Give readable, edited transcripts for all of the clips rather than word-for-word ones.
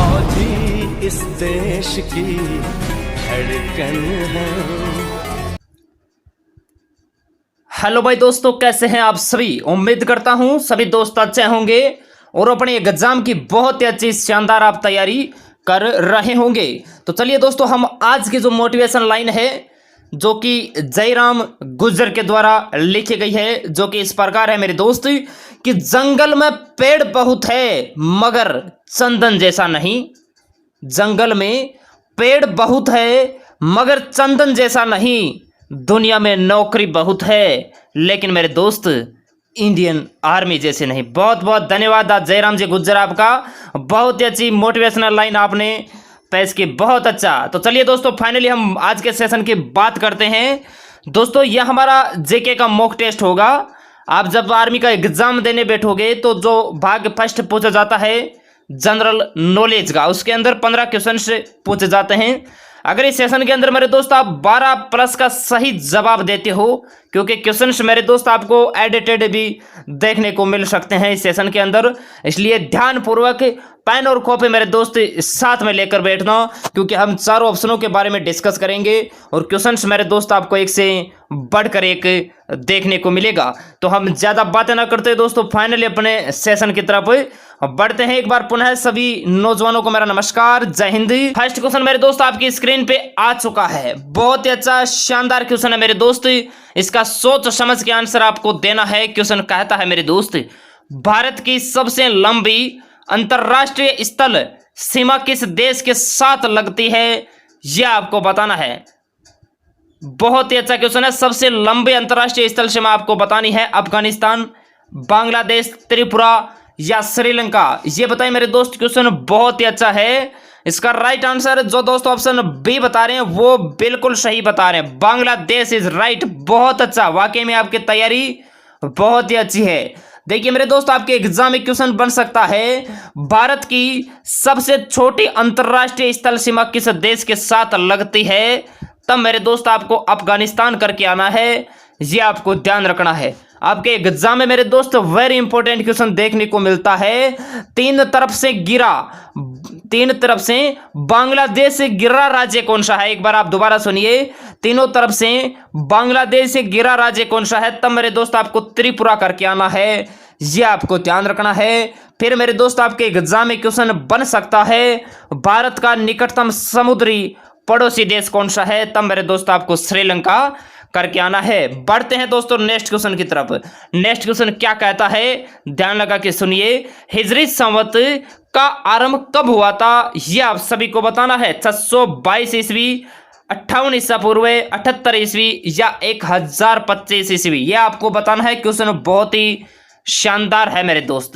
फौजी इस देश की धड़कन है। हेलो भाई दोस्तों, कैसे हैं आप सभी। उम्मीद करता हूं सभी दोस्त अच्छे होंगे और अपने एग्जाम की बहुत ही अच्छी शानदार आप तैयारी कर रहे होंगे। तो चलिए दोस्तों, हम आज की जो मोटिवेशन लाइन है जो कि जयराम गुर्जर के द्वारा लिखी गई है, जो कि इस प्रकार है मेरे दोस्त कि जंगल में पेड़ बहुत है मगर चंदन जैसा नहीं। जंगल में पेड़ बहुत है मगर चंदन जैसा नहीं। दुनिया में नौकरी बहुत है लेकिन मेरे दोस्त इंडियन आर्मी जैसे नहीं। बहुत बहुत धन्यवाद आज जयराम जी गुर्जर, आपका बहुत ही अच्छी मोटिवेशनल लाइन आपने पेश की, बहुत अच्छा। तो चलिए दोस्तों, फाइनली हम आज के सेशन की बात करते हैं। दोस्तों, यह हमारा जेके का मॉक टेस्ट होगा। आप जब आर्मी का एग्जाम देने बैठोगे तो जो भाग फर्स्ट पूछा जाता है जनरल नॉलेज का, उसके अंदर 15 क्वेश्चन पूछे जाते हैं। अगर इस सेशन के अंदर मेरे दोस्त आप 12 प्लस का सही जवाब देते हो, क्योंकि क्वेश्चंस मेरे दोस्त आपको एडिटेड भी देखने को मिल सकते हैं इस सेशन के अंदर, इसलिए ध्यानपूर्वक पेन और कॉपी मेरे दोस्त साथ में लेकर बैठना, क्योंकि हम चारों ऑप्शनों के बारे में डिस्कस करेंगे और क्वेश्चंस मेरे दोस्त आपको एक से बढ़कर एक देखने को मिलेगा। तो हम ज़्यादा बातें ना करते दोस्तों, फाइनली अपने सेशन की तरफ बढ़ते हैं। एक बार पुनः सभी नौजवानों को मेरा नमस्कार, जय हिंद। फर्स्ट क्वेश्चन मेरे दोस्त आपकी स्क्रीन पे आ चुका है। बहुत ही अच्छा शानदार क्वेश्चन है मेरे दोस्त, इसका सोच समझ के आंसर आपको देना है। क्वेश्चन कहता है मेरे दोस्त, भारत की सबसे लंबी अंतरराष्ट्रीय स्थल सीमा किस देश के साथ लगती है, यह आपको बताना है। बहुत ही अच्छा क्वेश्चन है। सबसे लंबी अंतरराष्ट्रीय स्थल सीमा आपको बतानी है। अफगानिस्तान, बांग्लादेश, त्रिपुरा या श्रीलंका, ये बताइए मेरे दोस्त। क्वेश्चन बहुत ही अच्छा है। इसका राइट आंसर जो दोस्त ऑप्शन बी बता रहे हैं वो बिल्कुल सही बता रहे हैं, बांग्लादेश इज राइट। बहुत अच्छा, वाकई में आपकी तैयारी बहुत ही अच्छी है। देखिए मेरे दोस्त, आपके एग्जाम में क्वेश्चन बन सकता है, भारत की सबसे छोटी अंतरराष्ट्रीय स्थल सीमा किस देश के साथ लगती है, तब मेरे दोस्त आपको अफगानिस्तान करके आना है। ये आपको ध्यान रखना है। आपके एग्जाम में मेरे दोस्त वेरी इंपॉर्टेंट क्वेश्चन देखने को मिलता है। तीन तरफ से बांग्लादेश से गिरा राज्य कौन सा है, एक बार आप दोबारा सुनिए। तीनों तरफ से बांग्लादेश से गिरा राज्य कौन सा है, तब मेरे दोस्त आपको त्रिपुरा करके आना है। ये आपको ध्यान रखना है। फिर मेरे दोस्त आपके एग्जाम में क्वेश्चन बन सकता है, भारत का निकटतम समुद्री पड़ोसी देश कौन सा है, तब मेरे दोस्त आपको श्रीलंका करके आना है। बढ़ते हैं दोस्तों नेक्स्ट क्वेश्चन की तरफ। नेक्स्ट क्वेश्चन क्या कहता है, ध्यान लगा के सुनिए। हिजरी संवत का आरंभ कब हुआ था, यह आप सभी को बताना है। 622 ईस्वी, 58 ईसा पूर्व, 78 ईस्वी या 1025 ईस्वी, यह आपको बताना है। क्वेश्चन बहुत ही शानदार है मेरे दोस्त।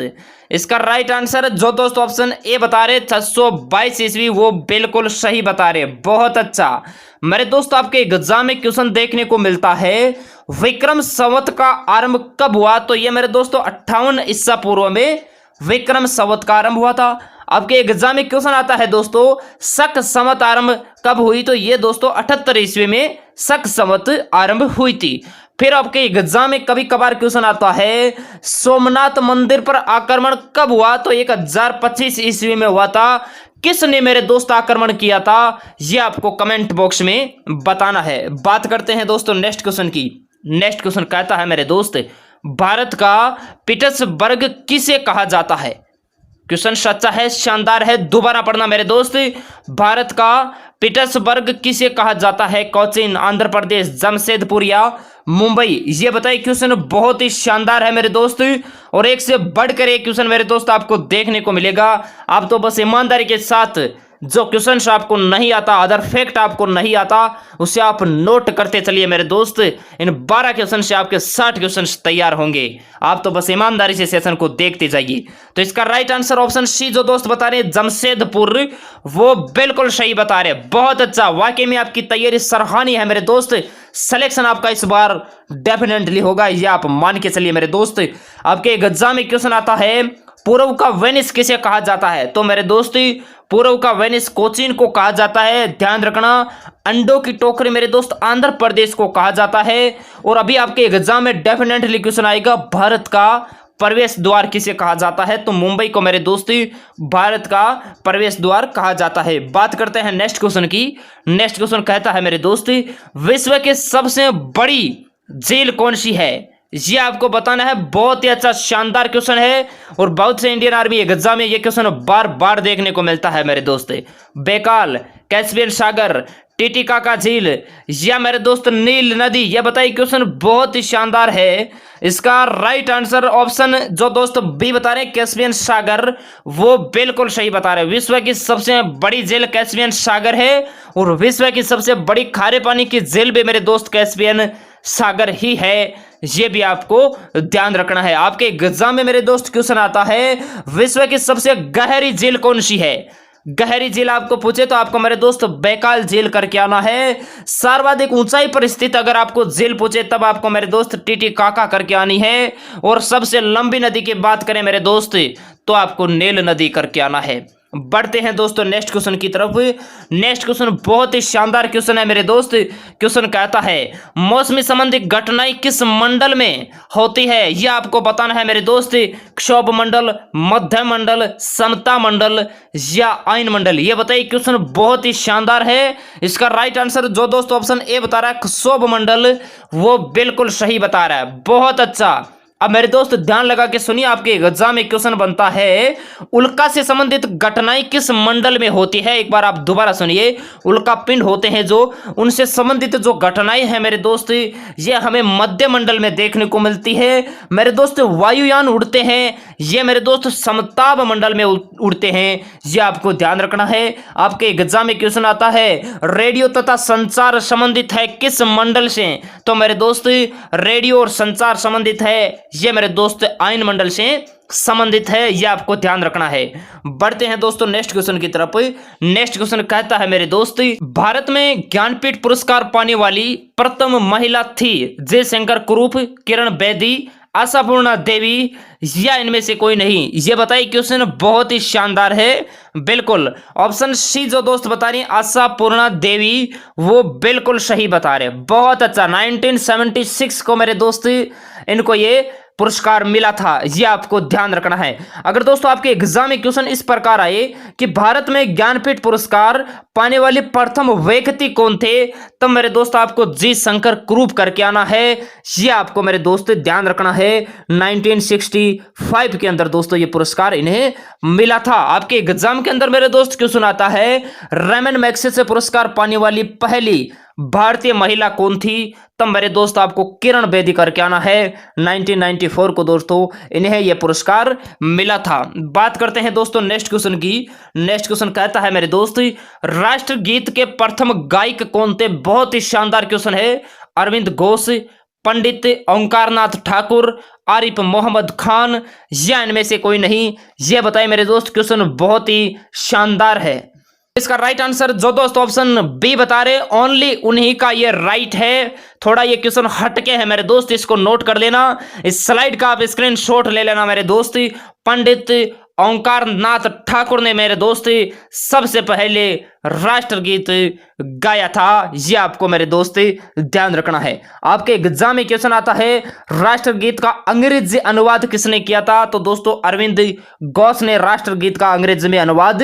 इसका राइट आंसर जो दोस्त ऑप्शन ए बता रहे 622 ईस्वी, वो बिल्कुल सही बता रहे। बहुत अच्छा मेरे दोस्त, आपके एग्जाम में क्वेश्चन देखने को मिलता है, विक्रम संवत का आरंभ कब हुआ, तो ये मेरे दोस्तों 58 ईसा पूर्व में विक्रम संवत का आरंभ हुआ था। आपके एग्जाम में क्वेश्चन आता है दोस्तों, शक संवत आरंभ कब हुई, तो ये दोस्तों 78 ईस्वी में शक संवत आरंभ हुई थी। फिर आपके एग्जाम में कभी कभार क्वेश्चन आता है, सोमनाथ मंदिर पर आक्रमण कब हुआ, तो 1025 ईस्वी में हुआ था। किसने मेरे दोस्त आक्रमण किया था, यह आपको कमेंट बॉक्स में बताना है। बात करते हैं दोस्तों नेक्स्ट क्वेश्चन की। नेक्स्ट क्वेश्चन कहता है मेरे दोस्त, भारत का पीटर्सबर्ग किसे कहा जाता है। क्वेश्चन सच्चा है, शानदार है, दोबारा पढ़ना मेरे दोस्त। भारत का पीटर्सबर्ग किसे कहा जाता है, कोचीन, आंध्र प्रदेश, जमशेदपुर या मुंबई, ये बताइए। क्वेश्चन बहुत ही शानदार है मेरे दोस्त और एक से बढ़कर एक क्वेश्चन मेरे दोस्त आपको देखने को मिलेगा। आप तो बस ईमानदारी के साथ जो क्वेश्चन आपको नहीं आता, अदर फैक्ट आपको नहीं आता, उसे आप नोट करते चलिए मेरे दोस्त। इन 12 क्वेश्चन से आपके 60 क्वेश्चन तैयार होंगे। आप तो बस ईमानदारी से सेशन को देखते जाइए। तो इसका राइट आंसर ऑप्शन सी जो दोस्त बता रहे जमशेदपुर, वो बिल्कुल सही बता रहे। बहुत अच्छा, वाकई में आपकी तैयारी सराहनीय है मेरे दोस्त। सिलेक्शन आपका इस बार डेफिनेटली होगा, ये आप मान के चलिए मेरे दोस्त। आपके एग्जाम में क्वेश्चन आता है, पूर्व का वेनिस किसे कहा जाता है, तो मेरे दोस्त पूर्व का वेनिस कोचीन को कहा जाता है। ध्यान रखना, अंडों की टोकरी मेरे दोस्त आंध्र प्रदेश को कहा जाता है। और अभी आपके एग्जाम में डेफिनेटली क्वेश्चन आएगा, भारत का प्रवेश द्वार किसे कहा जाता है? तो मुंबई को मेरे दोस्ती भारत का प्रवेश द्वार कहा जाता है। बात करते हैं नेक्स्ट क्वेश्चन की। नेक्स्ट क्वेश्चन कहता है मेरे दोस्ती, विश्व की सबसे बड़ी जेल कौन सी है? ये आपको बताना है। बहुत ही अच्छा शानदार क्वेश्चन है और बहुत से इंडियन आर्मी एग्जाम में ये क्वेश्चन बार बार देखने को मिलता है मेरे दोस्त। बेकाल, कैस्पियन सागर, टिटिकाका झील या मेरे दोस्त नील नदी? ये बताइए, क्वेश्चन बहुत ही शानदार है। इसका राइट आंसर ऑप्शन जो दोस्त बी बता रहे हैं कैस्पियन सागर, वो बिल्कुल सही बता रहे हैं। विश्व की सबसे बड़ी झील कैस्पियन सागर है और विश्व की सबसे बड़ी खारे पानी की झील भी मेरे दोस्त कैस्पियन सागर ही है। ये भी आपको ध्यान रखना है। आपके एग्जाम में मेरे दोस्त क्वेश्चन आता है, विश्व की सबसे गहरी झील कौन सी है? गहरी झील आपको पूछे तो आपको मेरे दोस्त बैकाल झील करके आना है। सर्वाधिक ऊंचाई पर स्थित अगर आपको झील पूछे तब आपको मेरे दोस्त टिटिकाका करके आनी है। और सबसे लंबी नदी की बात करें मेरे दोस्त तो आपको नील नदी करके आना है। बढ़ते हैं दोस्तों नेक्स्ट क्वेश्चन की तरफ। नेक्स्ट क्वेश्चन बहुत ही शानदार क्वेश्चन है मेरे दोस्त। क्वेश्चन कहता है, मौसमी संबंधी घटनाएं किस मंडल में होती है? यह आपको बताना है मेरे दोस्त। क्षोभ मंडल, मध्य मंडल, समता मंडल या आयन मंडल? ये बताइए, क्वेश्चन बहुत ही शानदार है। इसका राइट आंसर जो दोस्त ऑप्शन ए बता रहा है क्षोभ मंडल, वो बिल्कुल सही बता रहा है। बहुत अच्छा। अब मेरे दोस्त ध्यान लगा के सुनिए, आपके एग्जाम में क्वेश्चन बनता है, उल्का से संबंधित घटनाएं किस मंडल में होती है? एक बार आप दोबारा सुनिए। उल्का पिंड होते हैं जो, उनसे संबंधित जो घटनाएं हैं मेरे दोस्त, ये हमें मध्य मंडल में देखने को मिलती है। मेरे दोस्त वायुयान उड़ते हैं, ये मेरे दोस्त समताप मंडल में उड़ते हैं। ये आपको ध्यान रखना है। आपके एग्जाम में क्वेश्चन आता है, रेडियो तथा संचार संबंधित है किस मंडल से? तो मेरे दोस्त रेडियो और संचार संबंधित है, ये मेरे दोस्त आयन मंडल से संबंधित है। ये आपको ध्यान रखना है। बढ़ते हैं दोस्तों नेक्स्ट क्वेश्चन की तरफ। नेक्स्ट क्वेश्चन कहता है मेरे दोस्त, भारत में ज्ञानपीठ पुरस्कार पाने वाली प्रथम महिला थी? जयशंकर कुरूप, किरण बेदी, आशापूर्णा देवी या इनमें से कोई नहीं? ये बताइए, क्वेश्चन बहुत ही शानदार है। बिल्कुल ऑप्शन सी जो दोस्त बता रही है आशापूर्णा देवी, वो बिल्कुल सही बता रहे। बहुत अच्छा। 1976 को मेरे दोस्त इनको ये पुरस्कार मिला था। यह आपको ध्यान रखना है। अगर दोस्तों आपके एग्जाम में क्वेश्चन इस प्रकार आए कि भारत में ज्ञानपीठ पुरस्कार पाने वाले प्रथम व्यक्ति कौन थे, तब मेरे दोस्त आपको जी शंकर कुरूप करके आना है। यह आपको मेरे दोस्त ध्यान रखना है। 1965 के अंदर दोस्तों ये पुरस्कार इन्हें मिला था। आपके एग्जाम के अंदर मेरे दोस्त क्वेश्चन आता है, रेमन मैग्सेसे पुरस्कार पाने वाली पहली भारतीय महिला कौन थी? तब मेरे दोस्त आपको किरण बेदी करके आना है। 1994 को दोस्तों इन्हें यह पुरस्कार मिला था। बात करते हैं दोस्तों नेक्स्ट क्वेश्चन की। नेक्स्ट क्वेश्चन कहता है मेरे दोस्त, राष्ट्रगीत के प्रथम गायक कौन थे? बहुत ही शानदार क्वेश्चन है। अरविंद घोष, पंडित ओंकारनाथ ठाकुर, आरिफ मोहम्मद खान या इनमें से कोई नहीं? यह बताइए मेरे दोस्त, क्वेश्चन बहुत ही शानदार है। इसका राइट आंसर जो दोस्त ऑप्शन बी बता रहे, ओनली उन्हीं का ये राइट है। थोड़ा ये क्वेश्चन हटके है मेरे दोस्त, इसको नोट कर लेना। इस स्लाइड का आप स्क्रीनशॉट ले लेना मेरे दोस्त। पंडित ओंकारनाथ ठाकुर ने मेरे दोस्त सबसे पहले राष्ट्रगीत गाया था। यह आपको मेरे दोस्त ध्यान रखना है। आपके एग्जाम में क्वेश्चन आता है, राष्ट्रगीत का अंग्रेजी अनुवाद किसने किया था? तो दोस्तों अरविंद घोष ने राष्ट्रगीत का अंग्रेजी में अनुवाद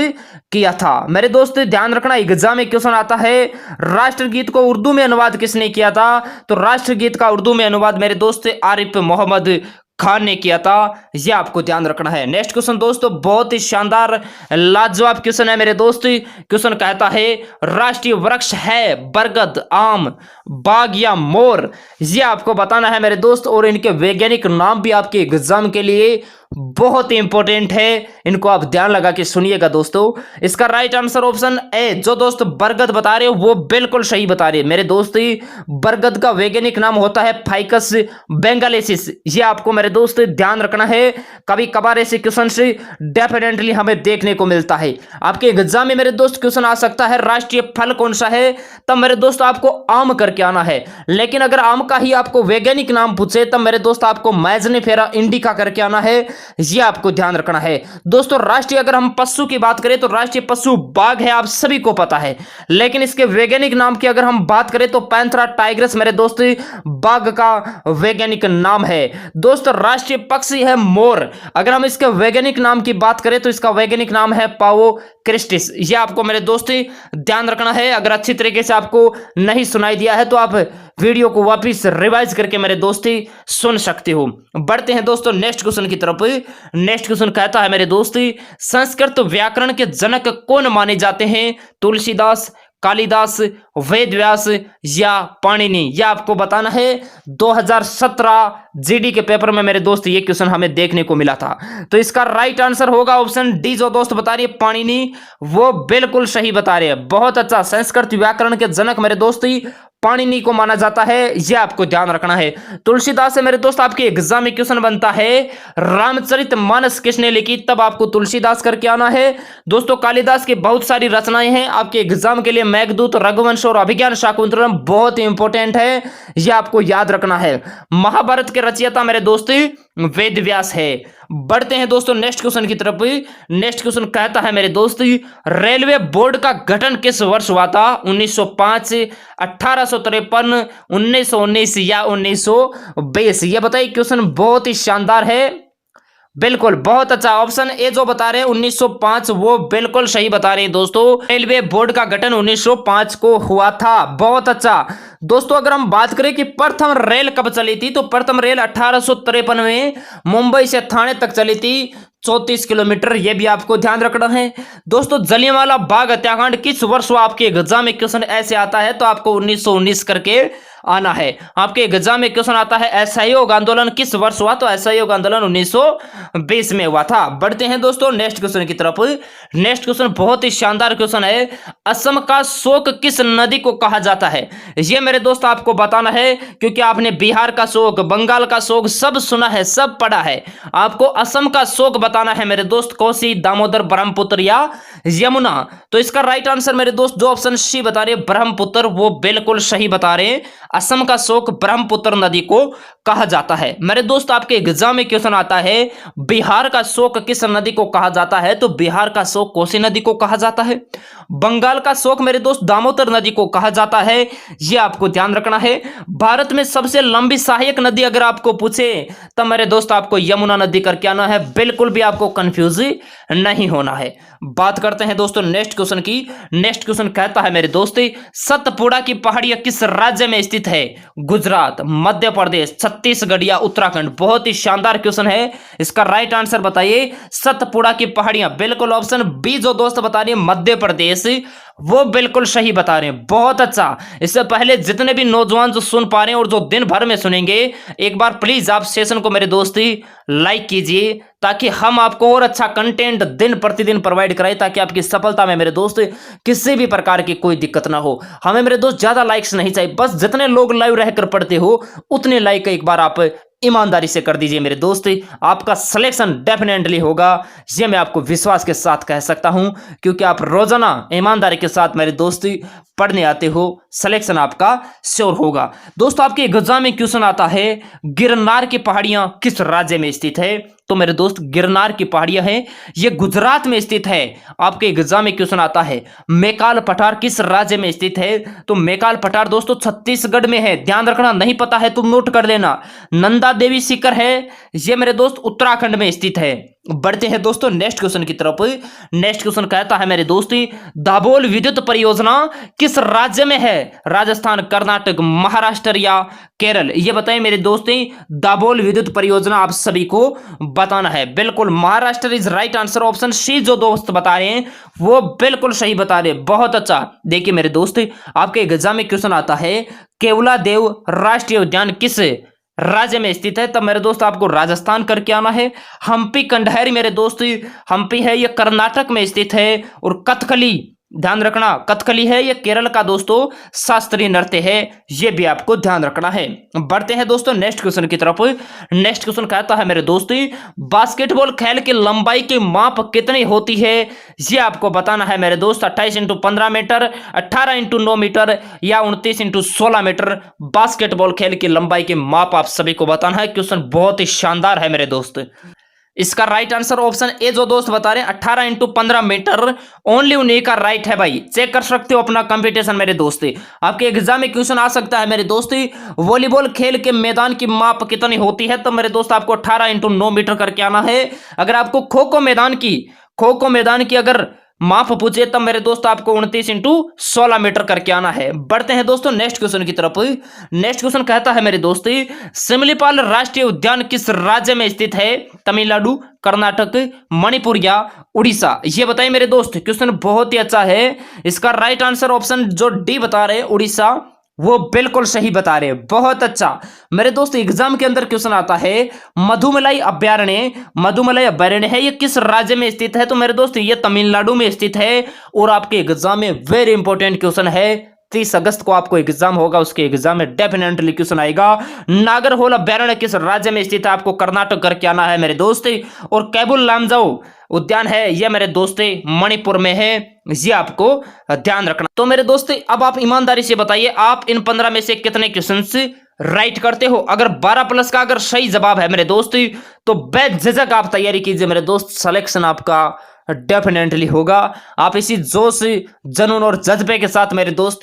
किया था। मेरे दोस्त ध्यान रखना, एग्जाम में क्वेश्चन आता है, राष्ट्रगीत को उर्दू में अनुवाद किसने किया था? तो राष्ट्रगीत का उर्दू में अनुवाद मेरे दोस्त आरिफ मोहम्मद खान ने किया था। यह आपको ध्यान रखना है। नेक्स्ट क्वेश्चन दोस्तों बहुत ही शानदार लाजवाब क्वेश्चन है मेरे दोस्त। क्वेश्चन कहता है, राष्ट्रीय वृक्ष है बरगद, आम, बाग या मोर? यह आपको बताना है मेरे दोस्त। और इनके वैज्ञानिक नाम भी आपके एग्जाम के लिए बहुत ही इंपॉर्टेंट है। इनको आप ध्यान लगा के सुनिएगा दोस्तों। इसका राइट आंसर ऑप्शन ए जो दोस्त बरगद बता रहे हो वो बिल्कुल सही बता रहे हैं मेरे दोस्त। बरगद का वैज्ञानिक नाम होता है फाइकस बेंगालेसिस। ये आपको मेरे दोस्त ध्यान रखना है। कभी कभार ऐसे क्वेश्चन से डेफिनेटली हमें देखने को मिलता है। आपके एग्जाम में मेरे दोस्त क्वेश्चन आ सकता है, राष्ट्रीय फल कौन सा है? तब मेरे दोस्त आपको आम करके आना है। लेकिन अगर आम का ही आपको वैज्ञानिक नाम पूछे तब मेरे दोस्त आपको मैजनीफेरा इंडिका करके आना है। ये आपको ध्यान रखना है। दोस्तों राष्ट्रीय अगर हम पशु की बात करें तो राष्ट्रीय पशु बाघ है, आप सभी को पता है, लेकिन इसके वैज्ञानिक नाम की अगर हम बात करें तो पैंथेरा टाइग्रिस मेरे दोस्त बाघ का वैज्ञानिक नाम है। दोस्तों राष्ट्रीय पक्षी है मोर, अगर हम इसके वैज्ञानिक नाम की बात करें तो इसका वैज्ञानिक नाम है पाओ क्रिस्टिस। ये आपको मेरे दोस्त ध्यान रखना है। अगर अच्छी तरीके से आपको नहीं सुनाई दिया है तो आप वीडियो को वापस रिवाइज करके मेरे दोस्ती सुन सकते हो। बढ़ते हैं दोस्तों नेक्स्ट क्वेश्चन की तरफ। नेक्स्ट क्वेश्चन कहता है मेरे दोस्ती, संस्कृत व्याकरण के जनक कौन माने जाते हैं? तुलसीदास, कालिदास, वेद व्यास या पाणिनि? यह आपको बताना है। 2017 जीडी के पेपर में मेरे दोस्त ये क्वेश्चन हमें देखने को मिला था। तो इसका राइट आंसर होगा ऑप्शन डी, जो दोस्त बता रही है पाणिनि, वो बिल्कुल सही बता रहे हैं। बहुत अच्छा, संस्कृत व्याकरण के जनक मेरे दोस्त पाणिनि को माना जाता है, यह आपको ध्यान रखना है। तुलसीदास से मेरे दोस्त आपके एग्जाम में क्वेश्चन बनता है रामचरितमानस किसने लिखी? तब आपको तुलसीदास करके आना है। दोस्तों कालिदास की बहुत सारी रचनाएं हैं आपके एग्जाम के लिए, मेघदूत, रघुवंश और अभिज्ञान शाकुंतलम बहुत ही इंपॉर्टेंट है, यह आपको याद रखना है। महाभारत के रचयिता मेरे दोस्त वेद व्यास है। बढ़ते हैं दोस्तों नेक्स्ट क्वेश्चन की तरफ। नेक्स्ट क्वेश्चन कहता है मेरे दोस्त, रेलवे बोर्ड का गठन किस वर्ष हुआ था? 1905, 1853, 1919 या 1920? ये बताइए, क्वेश्चन बहुत ही शानदार है। बिल्कुल बहुत अच्छा, ऑप्शन ए जो बता रहे हैं 1905 वो बिल्कुल सही बता रहे हैं दोस्तों। रेलवे बोर्ड का गठन 1905 को हुआ था। बहुत अच्छा दोस्तों, अगर हम बात करें कि प्रथम रेल कब चली थी तो प्रथम रेल 1853 में मुंबई से थाने तक चली थी, 34 किलोमीटर। यह भी आपको ध्यान रखना है। दोस्तों जलियांवाला बाग हत्याकांड किस वर्ष हुआ? आपके एग्जाम में क्वेश्चन ऐसे आता है तो आपको 1919 करके आना है। आपके एग्जाम में क्वेश्चन आता है असहयोग आंदोलन किस वर्ष हुआ? तो असहयोग आंदोलन 1920 में हुआ था। बढ़ते हैं दोस्तों नेक्स्ट क्वेश्चन की तरफ। नेक्स्ट क्वेश्चन बहुत ही शानदार क्वेश्चन है। असम का शोक किस नदी को कहा जाता है? यह मेरे दोस्त आपको बताना है, क्योंकि आपने बिहार का शोक, बंगाल का शोक सब सुना है, सब पढ़ा है। आपको असम का शोक बताना है मेरे दोस्त, कोसी, दामोदर, ब्रह्मपुत्र या यमुना? तो इसका राइट आंसर मेरे दोस्त जो ऑप्शन सी बता रहे ब्रह्मपुत्र, वो बिल्कुल सही बता रहे। असम का शोक ब्रह्मपुत्र नदी को कहा जाता है। मेरे दोस्त आपके एग्जाम में क्वेश्चन आता है बिहार का शोक किस नदी को कहा जाता है? तो बिहार का शोक कोसी नदी को कहा जाता है। बंगाल का शोक मेरे दोस्त दामोदर नदी को कहा जाता है, यह आपको ध्यान रखना है। भारत में सबसे लंबी सहायक नदी अगर आपको पूछे तब मेरे दोस्त आपको यमुना नदी करके आना है, बिल्कुल भी आपको कंफ्यूज नहीं होना है। बात करते हैं दोस्तों नेक्स्ट क्वेश्चन की। नेक्स्ट क्वेश्चन कहता है मेरे दोस्त, सतपुड़ा की पहाड़ियां किस राज्य में स्थित है? गुजरात, मध्य प्रदेश, छत्तीसगढ़ या उत्तराखंड? बहुत ही शानदार क्वेश्चन है, इसका राइट आंसर बताइए। सतपुड़ा की पहाड़ियां बिल्कुल ऑप्शन बी जो दोस्त बता रही है मध्य प्रदेश, वो बिल्कुल सही बता रहे हैं। बहुत अच्छा, इससे पहले जितने भी नौजवान जो सुन पा रहे हैं और जो दिन भर में सुनेंगे, एक बार प्लीज आप सेशन को मेरे दोस्ती लाइक कीजिए, ताकि हम आपको और अच्छा कंटेंट दिन प्रतिदिन प्रोवाइड कराएं, ताकि आपकी सफलता में मेरे दोस्त किसी भी प्रकार की कोई दिक्कत ना हो। हमें मेरे दोस्त ज्यादा लाइक्स नहीं चाहिए, बस जितने लोग लाइव रहकर पढ़ते हो उतने लाइक एक बार आप ईमानदारी से कर दीजिए मेरे दोस्त, आपका सिलेक्शन डेफिनेटली होगा, ये मैं आपको विश्वास के साथ कह सकता हूं, क्योंकि आप रोजाना ईमानदारी के साथ मेरे दोस्त पढ़ने आते हो, सिलेक्शन आपका श्योर होगा। दोस्तों आपके एग्जाम में क्वेश्चन आता है गिरनार की पहाड़ियां किस राज्य में स्थित है? तो मेरे दोस्त गिरनार की पहाड़ियां हैं, ये गुजरात में स्थित है। आपके एग्जाम में क्वेश्चन आता है मेकाल पठार किस राज्य में स्थित है? तो मेकाल पठार दोस्तों छत्तीसगढ़ में है, ध्यान रखना, नहीं पता है तुम नोट कर लेना। नंदा देवी शिखर है, ये मेरे दोस्त उत्तराखंड में स्थित है। बढ़ते हैं दोस्तों नेक्स्ट क्वेश्चन की तरफ। नेक्स्ट क्वेश्चन कहता है मेरे दोस्त, दाभोल विद्युत परियोजना किस राज्य में है? राजस्थान, कर्नाटक, महाराष्ट्र या केरल? ये बताएं मेरे दोस्त, दाभोल विद्युत परियोजना आप सभी को बताना है। बिल्कुल Maharashtra is right answer, option C जो दोस्त बता रहे हैं वो बिल्कुल सही बता रहे हैं। बहुत अच्छा, देखिए मेरे दोस्त आपके एग्जाम में क्वेश्चन आता है केवलादेव राष्ट्रीय उद्यान किस राज्य में स्थित है? तब मेरे दोस्त आपको राजस्थान करके आना है। हम्पी कंडहरी मेरे दोस्त, हम्पी है ये कर्नाटक में स्थित है। और कथकली, ध्यान रखना, कथकली है ये केरल का दोस्तों शास्त्रीय नृत्य है, ये भी आपको ध्यान रखना है। बढ़ते हैं दोस्तों नेक्स्ट क्वेश्चन की तरफ। नेक्स्ट क्वेश्चन कहता है मेरे दोस्त, बास्केटबॉल खेल की लंबाई की माप कितनी होती है? ये आपको बताना है मेरे दोस्त। 28 × 15 मीटर, 18 × 9 मीटर या 29 × 16 मीटर? बास्केटबॉल खेल की लंबाई की माप आप सभी को बताना है। क्वेश्चन बहुत ही शानदार है मेरे दोस्त। इसका राइट आंसर ऑप्शन ए जो दोस्त बता रहे हैं 18 इंटू 15 मीटर ओनली उन्हीं का राइट है भाई। चेक कर सकते हो अपना कंपटीशन मेरे दोस्ती। आपके एग्जाम में क्वेश्चन आ सकता है मेरे दोस्ती, वॉलीबॉल खेल के मैदान की माप कितनी होती है, तो मेरे दोस्त आपको 18 इंटू 9 मीटर करके आना है। अगर आपको खो खो मैदान की अगर माप पूछे तब मेरे दोस्त आपको 29 इंटू 16 मीटर करके आना है। बढ़ते हैं दोस्तों नेक्स्ट क्वेश्चन की तरफ। नेक्स्ट क्वेश्चन कहता है मेरे दोस्ती, सिमलीपाल राष्ट्रीय उद्यान किस राज्य में स्थित है? तमिलनाडु, कर्नाटक, मणिपुर या उड़ीसा? ये बताइए मेरे दोस्त। क्वेश्चन बहुत ही अच्छा है। इसका राइट आंसर ऑप्शन जो डी बता रहे हैं उड़ीसा, वो बिल्कुल सही बता रहे हैं। बहुत अच्छा मेरे दोस्त। एग्जाम के अंदर क्वेश्चन आता है मधुमलाई अभयारण्य है, ये किस राज्य में स्थित है? तो मेरे दोस्त ये तमिलनाडु में स्थित है। और आपके एग्जाम में वेरी इंपॉर्टेंट क्वेश्चन है, 30 अगस्त को आपको एग्जाम होगा, उसके एग्जाम में डेफिनेटली क्वेश्चन आएगा। नागरहोल अभयारण्य किस राज्य में स्थित है? आपको कर्नाटक करके आना है मेरे दोस्त। और कैबुल लामजाओ उद्यान है, यह मेरे दोस्त मणिपुर में है, ये आपको ध्यान रखना। तो मेरे दोस्त अब आप ईमानदारी से बताइए, आप इन 15 में से कितने क्वेश्चंस राइट करते हो? अगर 12 प्लस का अगर सही जवाब है मेरे दोस्त तो बेझिझक आप तैयारी कीजिए मेरे दोस्त, सिलेक्शन आपका डेफिनेटली होगा। आप इसी जोश, जुनून और जज्बे के साथ मेरे दोस्त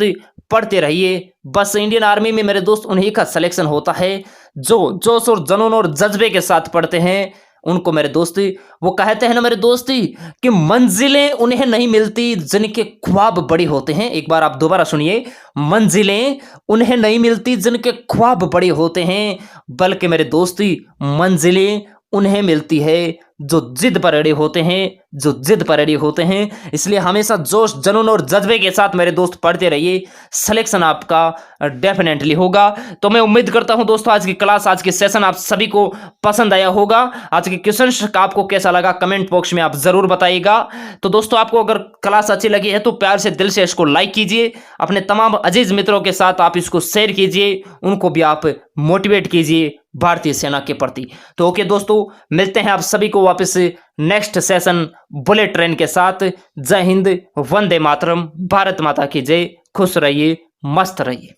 पढ़ते रहिए। बस इंडियन आर्मी में मेरे दोस्त उन्हीं का सिलेक्शन होता है जो जोश और जुनून और जज्बे के साथ पढ़ते हैं। उनको मेरे दोस्ती, वो कहते हैं ना मेरे दोस्ती कि मंजिलें उन्हें नहीं मिलती जिनके ख्वाब बड़े होते हैं। एक बार आप दोबारा सुनिए, मंजिलें उन्हें नहीं मिलती जिनके ख्वाब बड़े होते हैं, बल्कि मेरे दोस्ती मंजिलें उन्हें मिलती है जो जिद पर अड़े होते हैं। इसलिए हमेशा जोश, जुनून और जज्बे के साथ मेरे दोस्त पढ़ते रहिए, सिलेक्शन आपका डेफिनेटली होगा। तो मैं उम्मीद करता हूं दोस्तों आज की क्लास, आज के सेशन आप सभी को पसंद आया होगा। आज के क्वेश्चन आपको कैसा लगा कमेंट बॉक्स में आप जरूर बताइएगा। तो दोस्तों आपको अगर क्लास अच्छी लगी है तो प्यार से दिल से इसको लाइक कीजिए, अपने तमाम अजीज मित्रों के साथ आप इसको शेयर कीजिए, उनको भी आप मोटिवेट कीजिए भारतीय सेना के प्रति। तो ओके दोस्तों, मिलते हैं आप सभी को वापस नेक्स्ट सेशन बुलेट ट्रेन के साथ। जय हिंद, वंदे मातरम, भारत माता की जय। खुश रहिए, मस्त रहिए।